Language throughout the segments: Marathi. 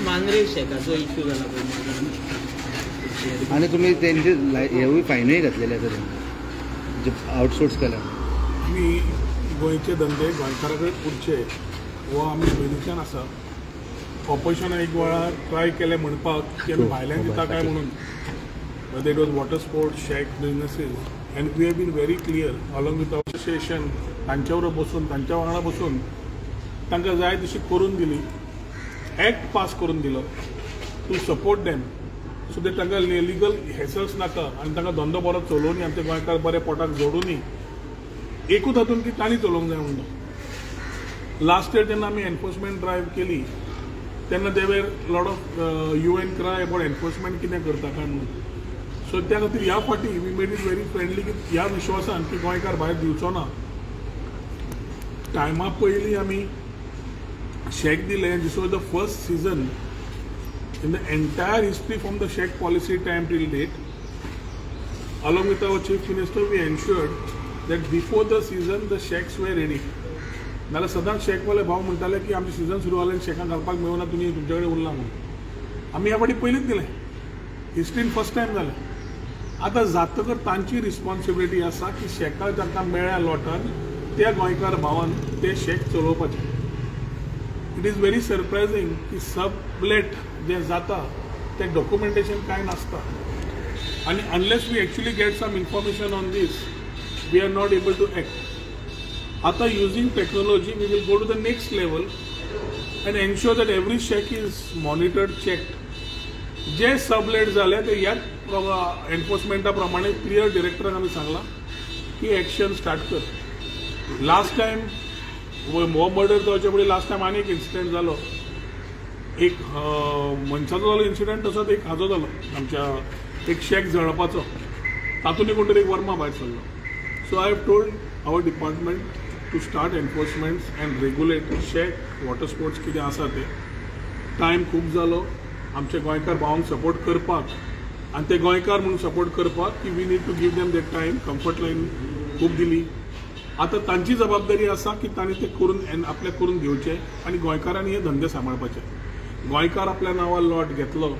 मांद्रे शेकाचो इश्यू जाला आणि तुम्ही त्यांचे हेवूय फायनूय घातलेले तर जे आउटसोर्स केला आमी गोंयचे धंदे गोंयकारा कडेन उरचे वो आमी पयलींच्यान आसा ऑपोजिशनान एक वेळार ट्राय केले म्हणपाक की आमी भायल्यान दिता काय म्हणून whether it was water sports, shack businesses, and we have been very clear along with our association, तांच्या बरोबर बसून तांच्या वांगडा बसून तांकां जाय तशी करून दिली ॲक्ट पास करून दिलो to support them so that तांकां लिगल हेसल्स नाका आनी तांकां धंदो बरो चलोवनी आमच्या गोंयकार बरे पोटाक जोडूनी एकूच हातून की तांणी चलोवंक जाय म्हणून लास्ट इयर जेन्ना आमी एनफोर्समेंट ड्रायव केली तेन्ना they were lot of UN cry about enforcement कितें करता काय म्हणून सो त्या खातीर ह्या फाटी we made it very friendly की ह्या विश्वासान की गोंयकार भायर दिवचो ना टायमा पयलीं आमी शेक दिले this was the first season in the entire history from the shack policy time till date along with our Chief Minister we ensured that before the season the shacks were ready नाल्यार सदांच शेकवाले भाव म्हणटाले की आमचें सीजन सुरू जालें शेकां घालपाक मेळना तुमी तुमचे कडेन उरला म्हणून आमी ह्या फाटी पयलींच दिलें हिस्ट्रीन फर्स्ट टायम जालें आतां जातकर तांची रिस्पॉन्सिबिलिटी आसा की शेकां जाका मेळ्ळ्या लॉटान त्या गोंयकार भावान ते शेक चलोवपाचें इट इज व्हेरी सरप्रायझींग की सबलेट जे जाता तें डॉक्युमेंटेशन कांय नासता आनी unless we actually get some information on this we are not able to act आतां using technology we will go to the next level and ensure that every shack is monitored checked जे सबलेट जाले ते ह्याच एनफोर्समेंटा प्रमाणे क्लियर डिरेक्टराक आमी सांगला की एक्शन स्टार्ट कर लास्ट टायम हो मर्डर जावचे पयलीं लास्ट टायम आनी एक इन्सिडेंट जालो एक मनशाचो जालो इन्सिडेंट तसोच एक हाजो जालो आमच्या एक शेक जळपाचो तातूंतय कोण तरी एक वर्मा भायर सरलो so I have told our department to start enforcements and regulate shack water sports कितें आसा ते टायम खूब जालो आमचे गोंयकार भावांक सपोर्ट करपाक आनी ते गोंयकार म्हणून सपोर्ट करपाक की we need to give them that time comfort line खूब दिली आतां तांची जबाबदारी आसा की तांणी ते करून आपले करून घेवचे आनी गोंयकारांनी हे धंदे सांबाळपाचे गोंयकार आपल्या नांवार लॉट घेतलो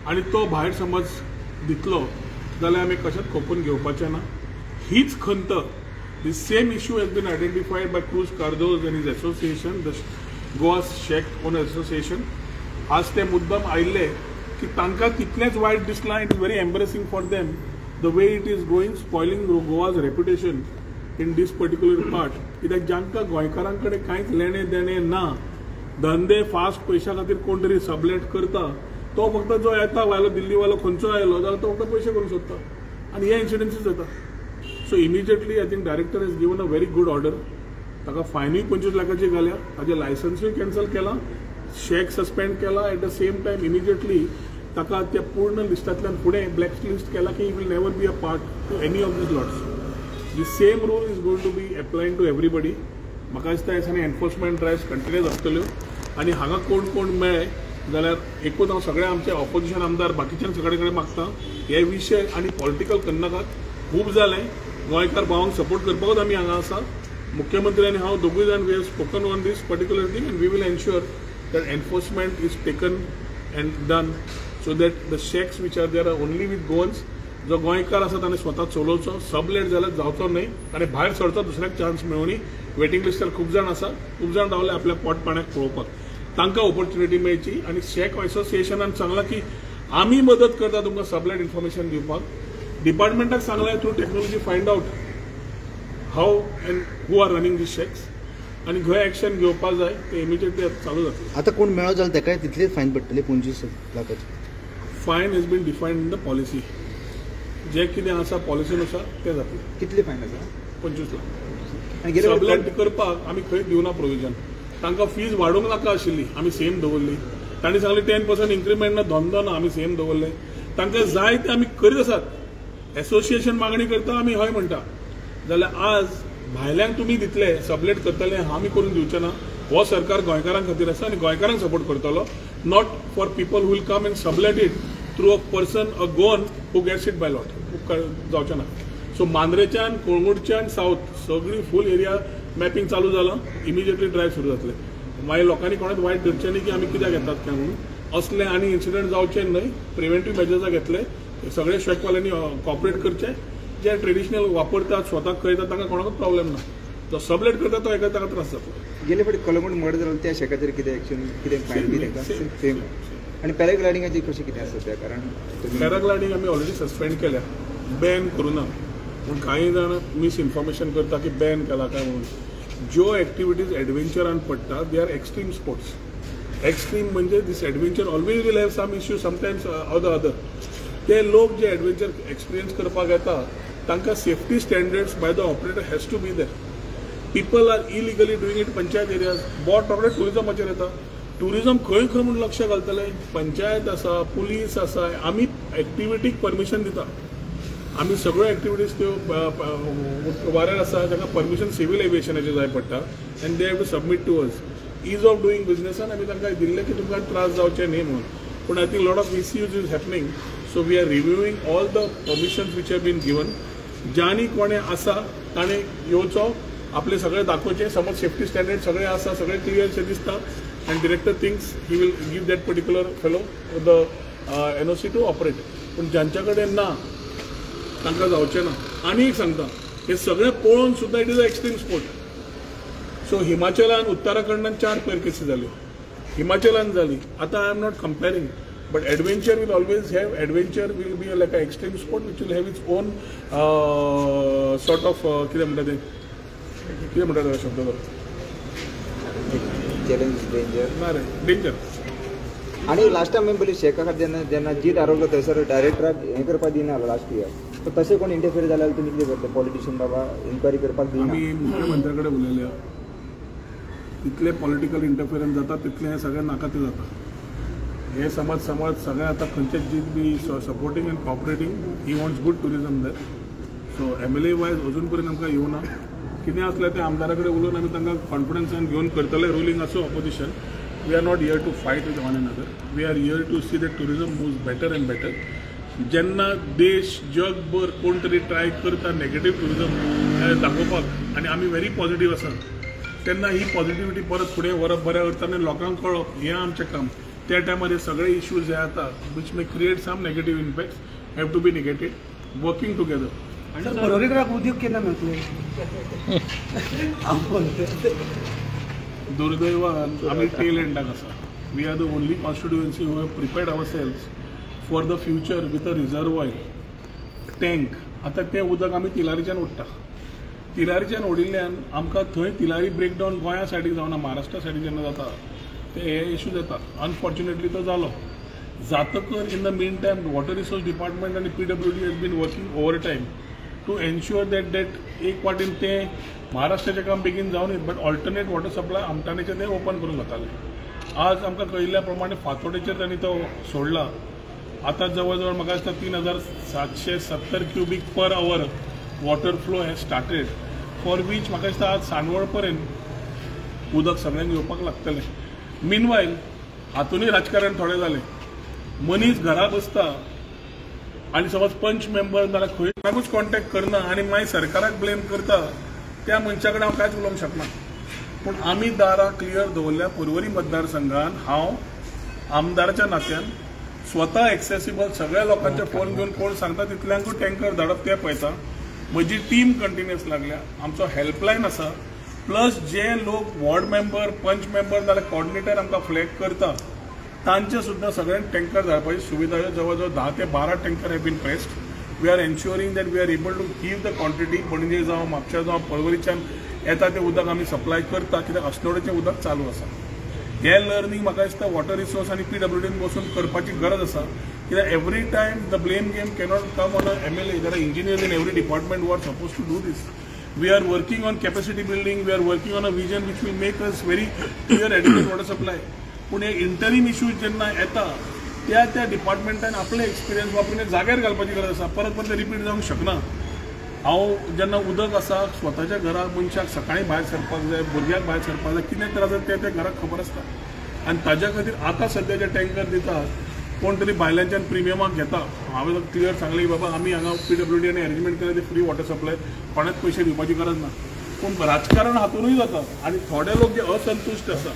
आनी तो भायर समज दितलो जाल्यार आमी कशेंच खोपून घेवपाचें ना हीच खंत the same issue has been identified by Cruz Cardozo and his association the Goa shack owner association आज ते मुद्दम आयिल्ले की तांकां तितलेंच वायट दिसलां it is very embarrassing for them the way it is going spoiling Goa's reputation in this particular part कित्याक जांकां गोंयकारां कडेन कांयच लेणें देणें ना धंदे फास्ट पयशा खातीर कोण तरी सबलेट करता तो फक्त जो येता वायलो दिल्लीवालो खंयचो आयलो जाल्यार तो फक्त पयशे करूंक सोदता आनी हे इन्सिडंसीस जाता so immediately I think director has given a very good order ताका फायनूय 25 लाखाची घाल्या ताजें लायसन्सूय कॅन्सल केलां शेक सस्पेंड केला at the same time immediately ताका त्या पूर्ण लिस्टांतल्यान फुडें ब्लॅक लिस्ट केला की he will never be a part to any of these lots the same rule is going to be applied to everybody म्हाका दिसता ह्या दिसांनी एनफोर्समेंट ड्रायव्स कंटिन्यूस आसतल्यो आनी हांगा कोण कोण मेळ्ळे जाल्यार एकूच हांव सगळे आमचे ऑपोजिशन आमदार बाकीच्यान सगळे कडेन मागता हे विशय आनी पॉलिटिकल कन्नाकात खूब जालें गोंयकार भावांक सपोर्ट करपाकूच आमी हांगा आसा मुख्यमंत्री आनी हांव दोगूय जाण we have spoken on this particular thing and we will ensure that enforcement is taken and done so that the shacks which are there are only with goans जो गोंयकार आसा ताणें स्वता चलोवचो सबलेट जाल्यार जावचो न्हय आनी भायर सरचो दुसऱ्याक चान्स मेळोनी वेटिंग लिस्टार खूब जाण आसा खूब जाण रावले आपल्या पोट पाण्याक पळोवपाक तांकां ऑपॉर्च्युनिटी मेळची आनी शेक असोसिएशनान सांगलां की आमी मदत करता तुमकां सबलेट इन्फॉर्मेशन दिवपाक डिपार्टमेंटाक सांगलां through technology find out how and who are running these shacks आनी खंय एक्शन घेवपाक जाय ते इमिजिएटली चालू जातलें आतां कोण मेळ्ळो जाल्यार ताकाय तितलीच फायन पडटली 25 लाखाची fine has been defined in the policy जे कितें आसा पॉलिसीनुसार ते जातलें कितली फायन आसा 25 लाख सबलेट करपाक आमी खंय दिवना प्रोविजन तांकां फीज वाडोवंक नाका आशिल्ली आमी सेम दवरली तांणी सांगली 10% इन्क्रिमेंट ना धंदो ना आमी सेम दवरले तांकां जाय ते आमी करीत आसात एसोसिएशन मागणी करता आमी हय म्हणटा जाल्यार आज भायल्यांक तुमी दितले सबलेट करतले आमी करून दिवचे ना हो सरकार गोंयकारां खातीर आसा आनी गोंयकारांक सपोर्ट करतलो not for people who will come and sublet it through a person a गोन who gets it by lot जावचें ना सो मांद्रेच्यान कोळंगूटच्यान सावथ सगळी फूल एरिया मॅपिंग चालू जालां इमिजिएटली ड्रायव्ह सुरू जातले मागीर लोकांनी कोणाच वायट धरचें न्ही की आमी कित्याक येतात काय म्हणून असले आनी इन्सिडंट जावचे न्हय, प्रिव्हेंटीव मेजर्स घेतले, सगळे शेकवाल्यांनी कॉपरेट करचे, जे ट्रेडिशनल वापरतात स्वताक कळटा तांकां कोणाकूच प्रॉब्लेम ना, जो सबलेट करता तो एका ताका त्रास जाता. गेले फावटी कलंगूट मर्डर जालो त्या शेकाचेर कितें एक्शन कितें फायन बी ताका सेम. आनी पॅराग्लायडिंगाची कशी कितें आसा त्या कारण पॅराग्लायडिंग आमी ऑलरेडी सस्पेंड केल्या, बॅन करूं ना, पूण कांय जाण मिस इन्फॉर्मेशन करता की बॅन केला काय म्हणून. ज्यो एक्टिविटीज एडव्हेंचरान पडटा they are extreme sports. Extreme म्हणजे this adventure always will have some issue sometimes other. ते लोक जे एडव्हेंचर एक्सपिरियन्स करपाक येता तांकां safety standards by the operator has to be there. People are illegally doing it panchayat areas. Boat operate टुरिजमाचेर येता. टुरिजम खंय खंय म्हणून लक्ष घालतले, पंचायत आसा, पुलीस आसा, आमी एक्टिविटीक परमिशन दिता. आमी सगळ्यो एक्टिविटीज त्यो वारेर आसा जाका परमिशन सिवील एविएशनाचेर जाय पडटा and they have to submit to us. Ease of doing बिजनेसान आमी तांकां दिल्ले की तुमकां त्रास जावचे न्ही म्हणून. पूण I think lot of misuse is happening. So we are reviewing all the permissions which have been given. ज्यांनी कोणे आसा ताणें येवचो, आपले सगळे दाखोवचे. समज सेफ्टी स्टँडर्ड सगळे आसा, सगळे क्लियरशें दिसता and director thinks he will give that particular fellow the NOC to operate. पूण ज्यांच्या कडेन ना तांकां जावचें ना. आनी एक सांगता, हे सगळे पळोवन सुद्दां it is a extreme sport. So हिमाचलान उत्तराखंडान 4 पेर केसी जाल्यो, हिमाचलान जाली. आतां I am not comparing, but adventure will always have, adventure will be like a extreme sport which will have its own sort of कितें म्हणटा तें, कितें म्हणटा तो शब्द तो चॅलेंज डेंजर ना रे, डेंजर. आनी लास्ट टायम पयलीं शेका जेन्ना जेन्ना जीत आरोगलो थंयसर डायरेक्टराक हें करपाक दिना लास्ट इयर. सो तशें कोण इंटरफियर जाल्यार तुमी कितें करता? पॉलिटिशियन बाबा इन्क्वायरी करपाक दिना. आमी मुख्यमंत्र्या कडेन उलयल्या, तितले पॉलिटिकल इंटरफियरन्स जाता तितलें हें सगळें नाका तें जाता. हे समज सगळें आतां खंयचेच जीत बी supporting and cooperating, he wants good tourism there. So MLA wise अजून पर्यंत आमकां येवना. कितें आसलें तें आमदारा कडेन उलोवन आमी तांकां कॉन्फिडन्सान घेवन करतले, रुलींग आसूं opposition. We are not here to fight with one another. We are here to see that tourism moves better and better. जेन्ना देश जगभर कोण तरी ट्राय करता नेगेटीव टुरिजम दाखोवपाक आनी आमी व्हेरी पॉझिटीव आसा, तेन्ना ही पॉझिटिव्हिटी परत फुडें व्हरप, बऱ्या अर्थान लोकांक कळप, हें आमचें काम. त्या टायमार हे सगळे इश्यूज जे येता which may create some negative impact have to be negated, working together. बरोरीकराक उद्योग केन्ना मेळटले? दुर्दैवान आमी टेल एंडाक आसा. We are the only constituency who have prepared our selves for the future with a reservoir tank. आतां तें उदक आमी तिलारीच्यान ओडटा. तिलारीच्यान ओडिल्ल्यान आमकां थंय तिलारी ब्रेकडावन गोंया सायडीक जावना, महाराष्ट्रा सायडीक जेन्ना जाता ते हे इश्यूज येता. अनफॉर्च्युनेटली तो जालो. जातकर in the main time water resource department आनी PWD has been working over time to ensure that एक वाटेन तें महाराष्ट्राचें काम बेगीन जावन बट ऑल्टरनेट वॉटर सप्लाय आमटाणेचें तें ओपन करून घातालें. आज आमकां कळिल्ल्या प्रमाणे फातोडेचेर तांणी तो सोडला. आतां जवळ जवळ म्हाका दिसता 3770 cubic per hour water flow has started, for which म्हाका दिसता आज सांडवळ पर्यंत उदक सगळ्यांक येवपाक लागतलें. मिनवायल हातूनय राजकारण थोडें जालें. मनीस घरा बसता आनी समज पंच मेंबर नाल्यार खंय कोणाकूच कॉन्टॅक्ट करना आनी मागीर सरकाराक ब्लेम करता, त्या मनशा कडेन हांव कांयच उलोवंक शकना. पूण आमी दारां क्लियर दवरल्या. पर्वरी मतदारसंघान हांव आमदाराच्या नात्यान स्वता एक्सेसिबल सगळ्या लोकांचे फोन घेवन कोण सांगता तितल्यांकूच टँकर धाडप तें पळयता. म्हजी टीम कंटिन्युअस लागल्या. आमचो हेल्पलायन आसा. प्लस जे लोक वॉर्ड मेंबर, पंच मेंबर नाल्यार कॉर्डिनेटर आमकां फ्लॅग करता तांचे सुद्दां सगळ्यांक टँकर धाडपाची सुविधा जवळ जवळ 10 ते 12 tanker have been pressed. We are ensuring that we are able to give the quantity. Panaji जावं म्हापशा जावं पर्वरीच्यान येता तें उदक आमी सप्लाय करता, कित्याक अस्नोडेचें उदक चालू आसा. हे लर्निंग म्हाका दिसता वॉटर रिसोर्स आनी PWDन बसून करपाची गरज आसा. कित्याक every time the blame game cannot come on a MLA. There are engineers in every department who are supposed to do this. We are working on capacity building. We are working on a vision which will make us very clear adequate water supply. पूण हे इंटरीम इश्यूज जेन्ना येता त्या डिपार्टमेंटान आपले एक्सपिरियन्स वापरून एक जाग्यार घालपाची गरज आसा. परत परत रिपीट जावंक शकना. हांव जेन्ना उदक आसा स्वताच्या घराक मनशाक सकाळीं भायर सरपाक जाय, भुरग्याक भायर सरपाक जाय, कितें त्रास जाता तें घराक खबर आसता. आनी ताज्या खातीर आतां सद्या जे टँकर दितात कोण तरी भायल्यांच्यान प्रिमियमाक घेता. हांवें क्लियर सांगलें की बाबा आमी हांगा PWD अरेंजमेंट केलें ते फ्री वॉटर सप्लाय, कोणाक पयशे दिवपाची गरज ना. पूण राजकारण हातूनय जाता. आनी थोडे लोक जे असंतुश्ट आसा,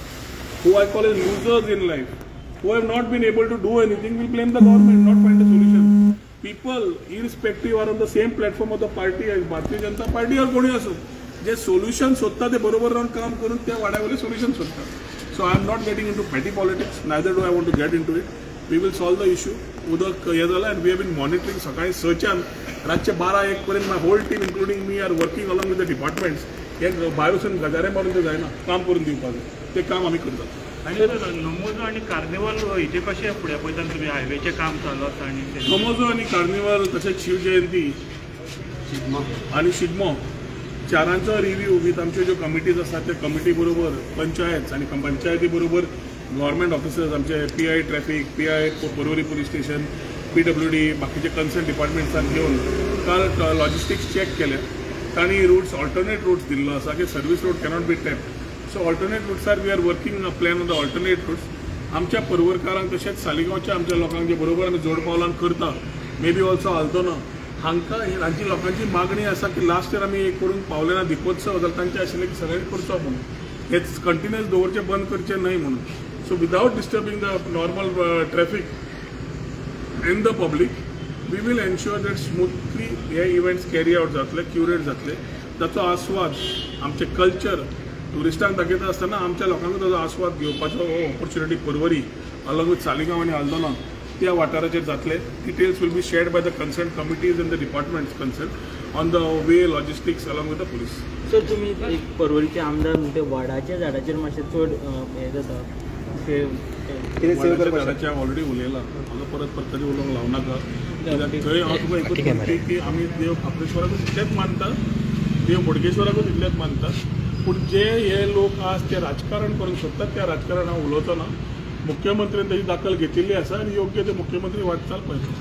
who I call as losers in life, who have not been able to do anything will blame the government, not find a solution. People, irrespective, are on the same platform of the party as Bharatiya Janata Party or कोणी असो, जे सोल्युशन शोधतात ते बरोबर राहून काम करून त्या वाड्यावरले सोल्युशन शोधतात. So I am not getting into petty politics, neither do I want to get into it. We will solve the issue. उदक हे झालं and we have been monitoring. सकाळी 6च्यान रातचे 12-1 पर्यंत my whole team including me are working along with the departments. हे भायर वचून गजारे मारून ते जायना, काम करून दिवपाचें ते काम आमी करतात. आणि नमोजो आणि कार्निवल हेचे कशें फुडें पळयतात तुमी हायवेचें काम चालू आसा आनी नमोजो आणि कार्निवल तशेंच शिवजयंती आणि शिगमो चारांचो रिव्ह्यू विथ आमच्यो ज्यो कमिटीज आसात त्या कमिटी बरोबर पंचायत आणि पंचायती बरोबर गव्हर्मेंट ऑफिसर्स आमचे PI traffic, PI Porvorim police station, PWD बाकीचे कन्सर्न डिपार्टमेंट्सान घेवन काल लॉजिस्टिक्स चेक केले. तांणी रूट्स ऑल्टरनेट रूट्स दिल्लो आसा की service road cannot be tapped. So alternate routes are we are working a plan on the alternate routes. आमच्या परवरकारांक तशेंच सालिगांवच्या आमच्या लोकांक जे बरोबर आमी जोड पावलां करता, मे बी ऑल्सो आल्दोना, हांकां हांची लोकांची मागणी आसा की लास्ट इयर आमी एक करून पावले ना दिपोत्सव जाल्यार तांचे आशिल्ले की सगळ्यांनी करचो म्हणून, हेच कंटिन्युअस दवरचे बंद करचे न्हय म्हणून. So without disturbing the normal traffic in the public we will ensure that smoothly हे इव्हेंट्स कॅरी आउट जातले, क्युरेट जातले. ताचो आस्वाद आमचे कल्चर ट्युरिस्टांक दाखयता आसतना आमच्या लोकांक ताचो आस्वाद घेवपाचो opportunity Porvorim along with Saligao आनी आल्दोना त्या वाठाराचेर जातले. Details will be shared by the concern committees and the departments concern on the way logistics along with the police. Sir तुमी एक परवरीचे आमदार म्हणटे वडाच्या झाडाचेर मातशें चड हें जाता झाडाच्या ऑलरेडी उलयला, म्हाका परत तरी उलोवंक लावनाका. थंय हांव तुका एकूच म्हणटा की आमी देव खापरेश्वराकूच इतलेंच मानता, देव बोडगेश्वराकूच इतलेंच मानता, पूण जे हे लोक आज ते राजकारण करूंक सोदतात त्या राजकारण हांव उलोवचो ना. मुख्यमंत्र्यान ताची दखल घेतिल्ली आसा आनी योग्य ते मुख्यमंत्री वाटचाल पळयता.